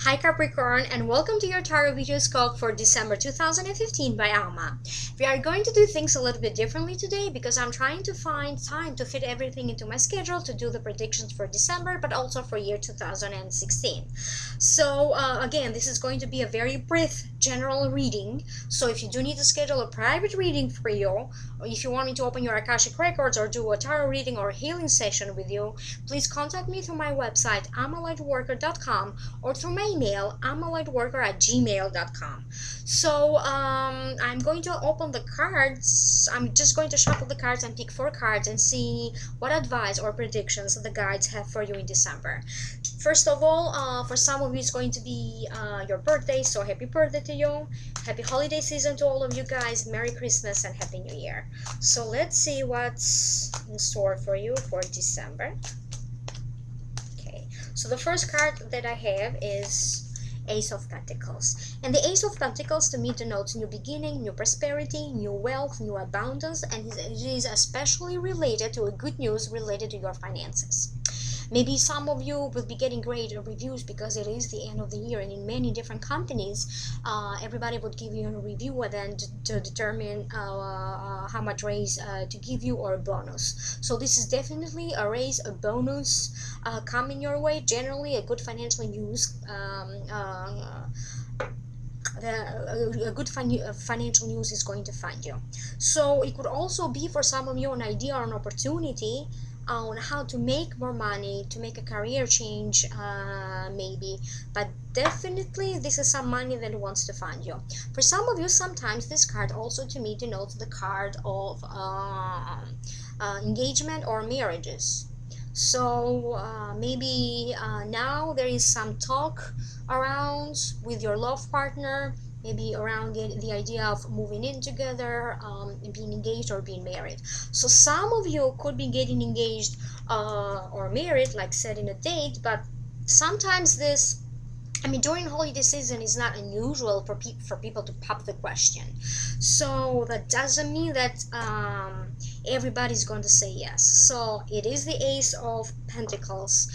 Hi Capricorn, and welcome to your TarotVideoScope for December 2015 by Alma. We are going to do things a little bit differently today because I'm trying to find time to fit everything into my schedule to do the predictions for December but also for year 2016. So again, this is going to be a very brief general reading, so if you do need to schedule a private reading for you, or if you want me to open your Akashic records or do a tarot reading or a healing session with you, please contact me through my website amalightworker.com or through my email amalightworker@gmail.com. So I'm going to open the cards. I'm just going to shuffle the cards and pick 4 cards and see what advice or predictions the guides have for you in December. First of all, for some of you it's going to be your birthday, so happy birthday to you. Happy holiday season to all of you guys. Merry Christmas and Happy New Year. So let's see what's in store for you for December. Okay, so the first card that I have is Ace of Pentacles, and the Ace of Pentacles to me denotes new beginning, new prosperity, new wealth, new abundance, and it is especially related to a good news related to your finances. Maybe some of you will be getting great reviews because it is the end of the year, and in many different companies everybody would give you a review and then to determine how much raise to give you or a bonus. So this is definitely a raise, a bonus coming your way, generally a good financial news. A good financial news is going to find you. So it could also be for some of you an idea or an opportunity on how to make more money, to make a career change, maybe, but definitely this is some money that wants to find you. For some of you, sometimes this card also to me denotes the card of engagement or marriages. So maybe now there is some talk around with your love partner, maybe around the idea of moving in together, being engaged or being married. So some of you could be getting engaged or married, like setting a date, but sometimes this, during holiday season is not unusual for people to pop the question. So that doesn't mean that everybody's going to say yes. So it is the Ace of Pentacles,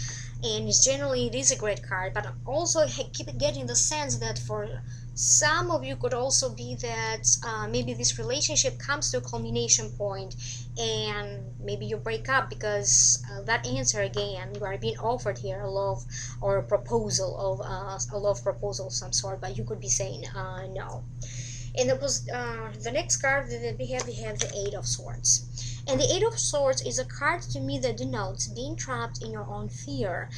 and it's generally it is a great card, but also keep getting the sense that for some of you could also be that maybe this relationship comes to a culmination point and maybe you break up because that answer again, you are being offered here a love or a proposal of a love proposal of some sort, but you could be saying no. And the next card that we have the Eight of Swords. And the Eight of Swords is a card to me that denotes being trapped in your own fear,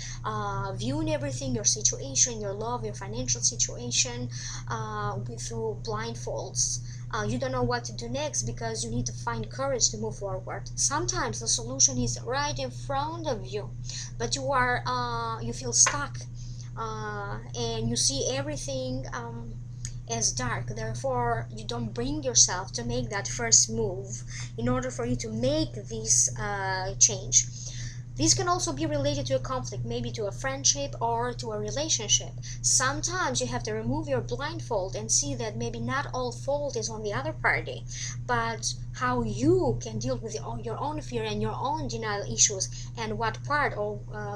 viewing everything, your situation, your love, your financial situation through blindfolds. You don't know what to do next because you need to find courage to move forward. Sometimes the solution is right in front of you, but you feel stuck and you see everything as dark. Therefore you don't bring yourself to make that first move in order for you to make this change. This can also be related to a conflict, maybe to a friendship or to a relationship. Sometimes you have to remove your blindfold and see that maybe not all fault is on the other party, but how you can deal with your own fear and your own denial issues and what part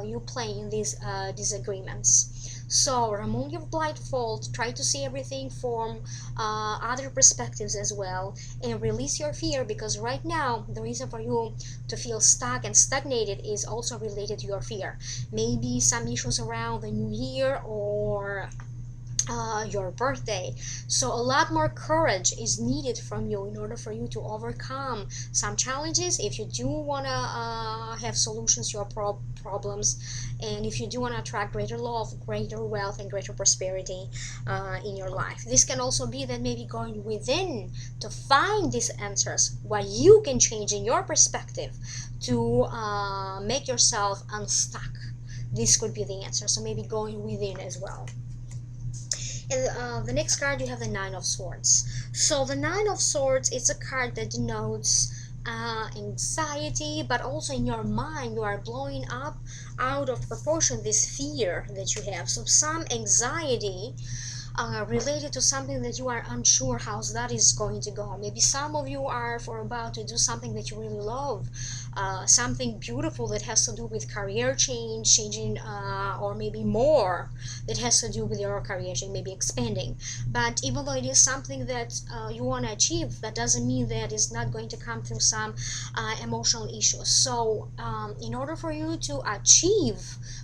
you play in these disagreements. So remove your blindfold, try to see everything from other perspectives as well, and release your fear, because right now the reason for you to feel stuck and stagnated is also related to your fear. Maybe some issues around the new year or your birthday. So a lot more courage is needed from you in order for you to overcome some challenges if you do want to have solutions to your problems, and if you do want to attract greater love, greater wealth, and greater prosperity in your life. This can also be that maybe going within to find these answers, what you can change in your perspective to make yourself unstuck. This could be the answer, so maybe going within as well. And the next card, you have the Nine of Swords. So the Nine of Swords, it's a card that denotes anxiety, but also in your mind you are blowing up out of proportion this fear that you have. So some anxiety related to something that you are unsure how that is going to go. Maybe some of you are about to do something that you really love, something beautiful that has to do with career change, changing, or maybe more that has to do with your career change, maybe expanding. But even though it is something that you want to achieve, that doesn't mean that it's not going to come through some emotional issues. So in order for you to achieve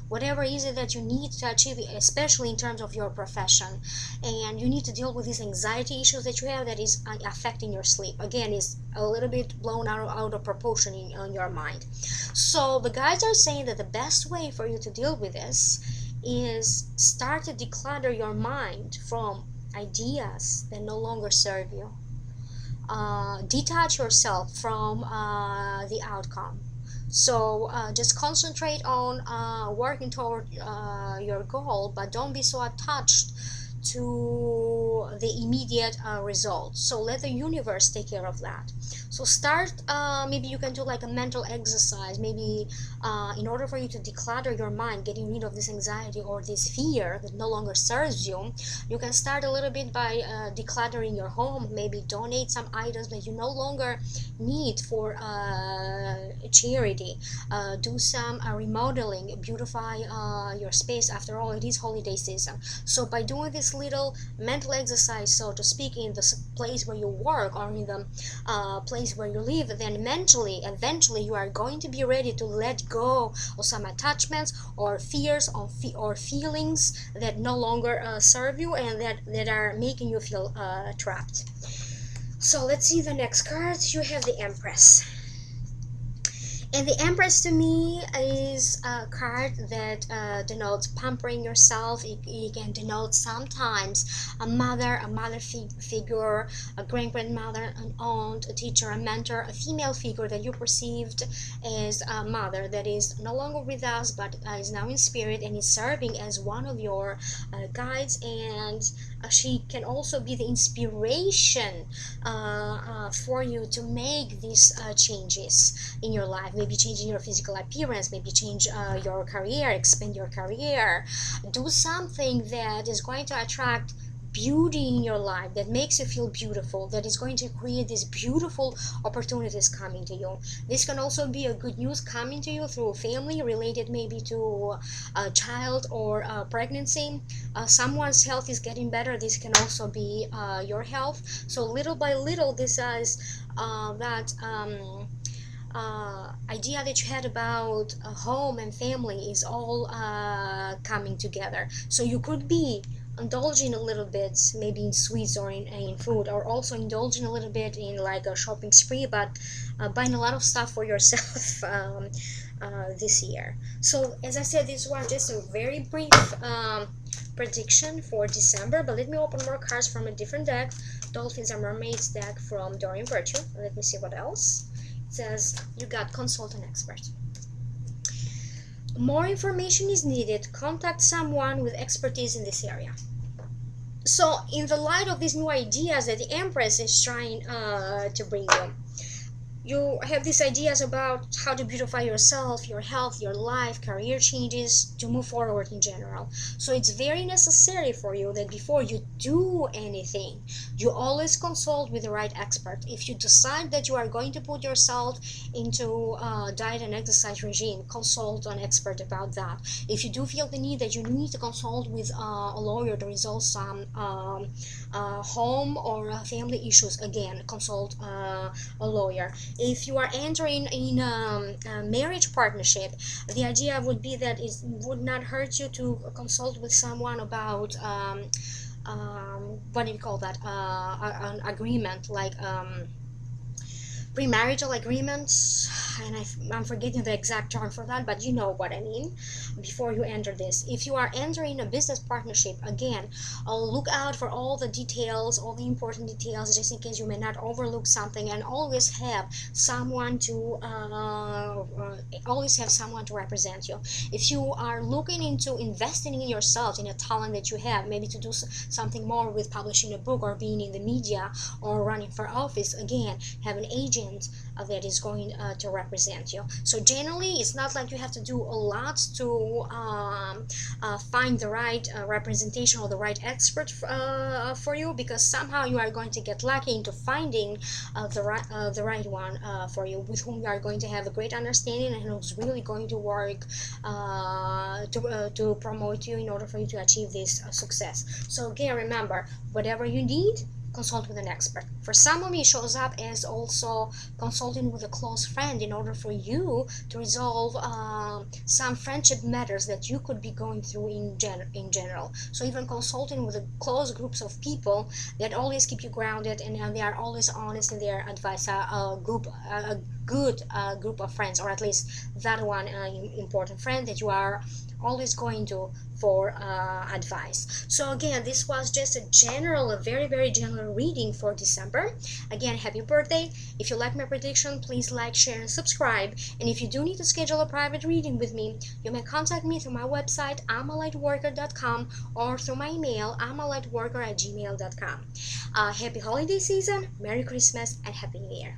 whatever is it that you need to achieve, especially in terms of your profession, and you need to deal with these anxiety issues that you have that is affecting your sleep, again, is a little bit blown out of proportion in your mind. So the guides are saying that the best way for you to deal with this is start to declutter your mind from ideas that no longer serve you. Detach yourself from the outcome. So just concentrate on working toward your goal, but don't be so attached to the immediate results. So let the universe take care of that. So start, maybe you can do like a mental exercise, maybe in order for you to declutter your mind, getting rid of this anxiety or this fear that no longer serves you. You can start a little bit by decluttering your home, maybe donate some items that you no longer need for charity, do some remodeling, beautify your space. After all, it is holiday season. So by doing this little mental exercise, so to speak, in the place where you work or in the place where you live, then mentally, eventually you are going to be ready to let go of some attachments or fears or feelings that no longer serve you and that are making you feel trapped. So let's see the next card. You have the Empress. And the Empress to me is a card that denotes pampering yourself. It can denote sometimes a mother figure, a grandmother, an aunt, a teacher, a mentor, a female figure that you perceived as a mother that is no longer with us but is now in spirit and is serving as one of your guides. And she can also be the inspiration for you to make these changes in your life. Maybe changing your physical appearance, maybe change your career, expand your career, do something that is going to attract beauty in your life, that makes you feel beautiful, that is going to create these beautiful opportunities coming to you. This can also be a good news coming to you through family related, maybe to a child or pregnancy. Someone's health is getting better. This can also be your health. So little by little, this is that idea that you had about home and family is all coming together. So you could be indulging a little bit maybe in sweets or in food, or also indulging a little bit in like a shopping spree, but buying a lot of stuff for yourself this year. So as I said, this was just a very brief prediction for December, but let me open more cards from a different deck, Dolphins and Mermaids deck from Doreen Virtue. Let me see what else. It says you got consult an expert. More information is needed. Contact someone with expertise in this area. So in the light of these new ideas that the Empress is trying to bring you have these ideas about how to beautify yourself, your health, your life, career changes, to move forward in general. So it's very necessary for you that before you do anything, you always consult with the right expert. If you decide that you are going to put yourself into a diet and exercise regime, consult an expert about that. If you do feel the need that you need to consult with a lawyer to resolve some home or family issues, again, consult a lawyer. If you are entering in a marriage partnership, the idea would be that it would not hurt you to consult with someone about what do you call that, an agreement, like premarital agreements, and I'm forgetting the exact term for that, but you know what I mean, before you enter this. If you are entering a business partnership, again, look out for all the details, all the important details, just in case you may not overlook something, and always have someone to represent you. If you are looking into investing in yourself, in a talent that you have, maybe to do something more with publishing a book or being in the media or running for office, again, have an agent agent that is going to represent you. So generally, it's not like you have to do a lot to find the right representation or the right expert for you, because somehow you are going to get lucky into finding the right one for you, with whom you are going to have a great understanding and who's really going to work to promote you in order for you to achieve this success. So again, remember, whatever you need, consult with an expert. For some of you, it shows up as also consulting with a close friend in order for you to resolve some friendship matters that you could be going through in general. So even consulting with a close groups of people that always keep you grounded, and they are always honest in their advice. A good group of friends, or at least that one important friend that you are always going to for advice. So again, this was just a very general reading for December. Again, happy birthday. If you like my prediction, please like, share, and subscribe. And if you do need to schedule a private reading with me, you may contact me through my website, amalightworker.com, or through my email, amalightworker@gmail.com. Happy holiday season, Merry Christmas, and Happy New Year.